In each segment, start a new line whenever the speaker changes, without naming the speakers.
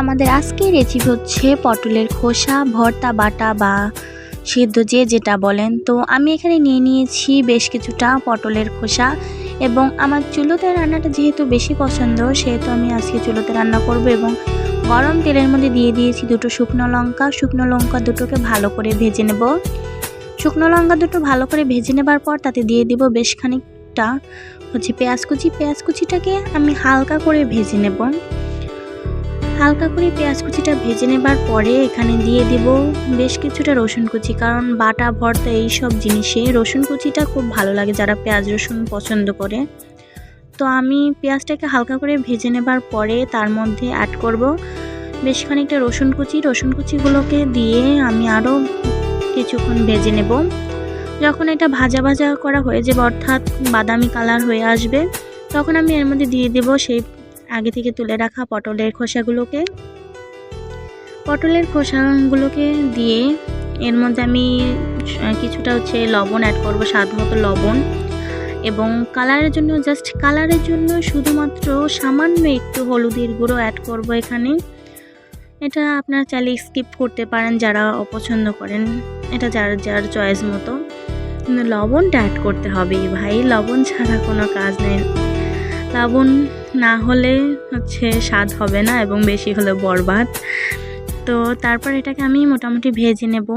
আমাদের আজকের রেসিপি হচ্ছে পটলের খোসা ভর্তা বাটা বা সিদ্ধ যে যেটা বলেন। তো আমি এখানে নিয়ে নিয়েছি বেশ কিছুটা পটলের খোসা এবং আমার চুলোতে রান্নাটা যেহেতু বেশি পছন্দ সেহেতু আমি আজকে চুলোতে রান্না করব এবং গরম তেলের মধ্যে দিয়ে দিয়েছি দুটো শুকনো লঙ্কা দুটোকে ভালো করে ভেজে নেব। শুকনো লঙ্কা দুটো ভালো করে ভেজে নেবার পর তাতে দিয়ে দিব বেশ খানিকটা হচ্ছে পেঁয়াজ কুচিটাকে আমি হালকা করে ভেজে নেব। হালকা করে পেঁয়াজ কুচিটা ভেজে নেবার পরে এখানে দিয়ে দিব বেশ কিছুটা রসুন কুচি, কারণ বাটা ভর্তা এইসব জিনিসে রসুন কুচিটা খুব ভালো লাগে যারা পেঁয়াজ রসুন পছন্দ করে। তো আমি পেঁয়াজটাকে হালকা করে ভেজে নেবার পরে তার মধ্যে অ্যাড করব বেশ খানিকটা রসুন কুচিগুলোকে দিয়ে আমি আরও কিছুক্ষণ ভেজে নেব। যখন এটা ভাজা ভাজা করা হয়ে যাবে অর্থাৎ বাদামি কালার হয়ে আসবে তখন আমি এর মধ্যে দিয়ে দেব সেই আগে থেকে তুলে রাখা পটলের খোসাগুলোকে দিয়ে এর মধ্যে আমি কিছুটা হচ্ছে লবণ অ্যাড করব, স্বাদ মতো লবণ, এবং কালারের জন্য শুধুমাত্র সামান্য একটু হলুদের গুঁড়ো অ্যাড করব এখানে। এটা আপনারা চাইলে স্কিপ করতে পারেন যারা অপছন্দ করেন, এটা যার চয়েস মতো, কিন্তু লবণটা অ্যাড করতে হবে ভাই, লবণ ছাড়া কোনো কাজ নেই। লবণ না হলে হচ্ছে স্বাদ হবে না এবং বেশি হলে বরবাদ। তো তারপর এটাকে আমি মোটামুটি ভেজে নেব।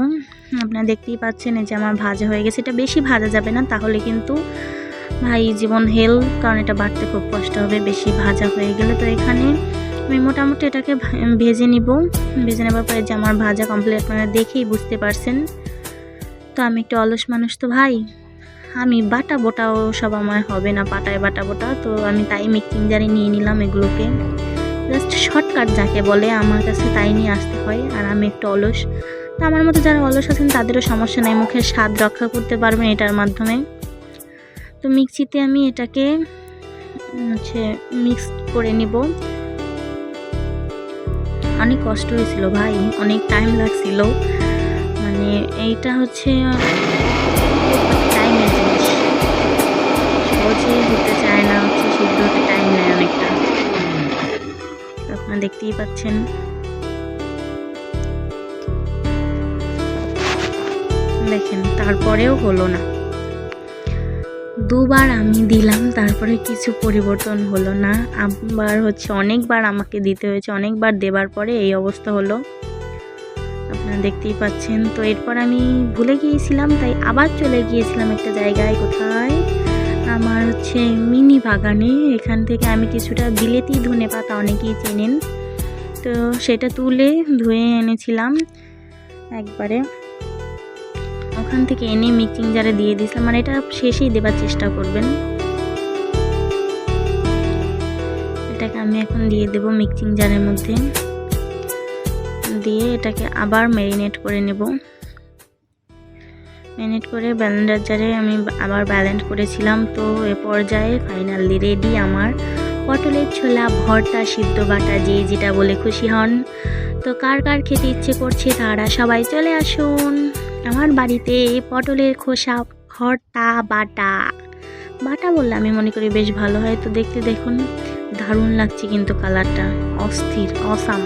আপনারা দেখতেই পাচ্ছেন এই যে আমার ভাজা হয়ে গেছে। এটা বেশি ভাজা যাবে না, তাহলে কিন্তু ভাই জীবন হেল, কারণ এটা বাটতে খুব কষ্ট হবে বেশি ভাজা হয়ে গেলে। তো এখানে আমি মোটামুটি এটাকে ভেজে নেবার পরে যে আমার ভাজা কমপ্লিট, আপনারা দেখেই বুঝতে পারছেন। তো আমি একটু অলস মানুষ, তো ভাই আমি বাটা বোটাও সব আমার হবে না, পাটায় বাটা বোটা, তো আমি তাই মিক্সিং জারে নিয়ে নিলাম এগুলোকে। জাস্ট শর্টকাট যাকে বলে আমার কাছে তাই নিয়ে আসতে হয়, আর আমি একটু অলস। তো আমার মতো যারা অলস আছেন তাদেরও সমস্যা নেই, মুখের স্বাদ রক্ষা করতে পারবেন এটার মাধ্যমে। তো মিক্সিতে আমি এটাকে হচ্ছে মিক্স করে নিব। অনেক কষ্ট হয়েছিল ভাই, অনেক টাইম লাগছিল, মানে এইটা হচ্ছে টাইমের জিনিস, সহজে হতে চায় না, হচ্ছে সিদ্ধ হতে টাইম নেয় অনেকটা। আপনারা দেখতেই পাচ্ছেন। দেখেন তারপরেও হলো না, দুবার আমি দিলাম তারপরে কিছু পরিবর্তন হলো না। আবার হচ্ছে অনেকবার আমাকে দিতে হয়েছে, অনেকবার দেবার পরে এই অবস্থা হলো, আপনারা দেখতেই পাচ্ছেন। তো এরপর আমি ভুলে গিয়েছিলাম, তাই আবার চলে গিয়েছিলাম একটা জায়গায়, কোথায় আমার হচ্ছে মিনি বাগানে। এখান থেকে আমি কিছুটা বিলেতি ধনেপাতা অনেকেই চেনেন, তো সেটা তুলে ধুয়ে এনেছিলাম একবারে, ওখান থেকে এনে মিক্সিং জারে দিয়ে দিয়েছিলাম, মানে এটা শেষেই দেবার চেষ্টা করবেন। এটাকে আমি এখন দিয়ে দেব মিক্সিং জারের মধ্যে, দিয়ে এটাকে আবার ম্যারিনেট করে নেব। ম্যারিনেট করে ব্লেন্ডার জারে আমি আবার ব্লেন্ড করেছিলাম। তো এ পর্যায়ে ফাইনালি রেডি আমার পটলের ছোলা ভর্তা সিদ্ধ বাটা, যে যেটা বলে খুশি হন। তো কার কার খেতে ইচ্ছে করছে তারা সবাই চলে আসুন আমার বাড়িতে। পটলের খোসা ভর্তা বাটা বললে আমি মনে করি বেশ ভালো হয়। তো দেখুন দারুণ লাগছে কিন্তু কালারটা অস্থির, অসাম।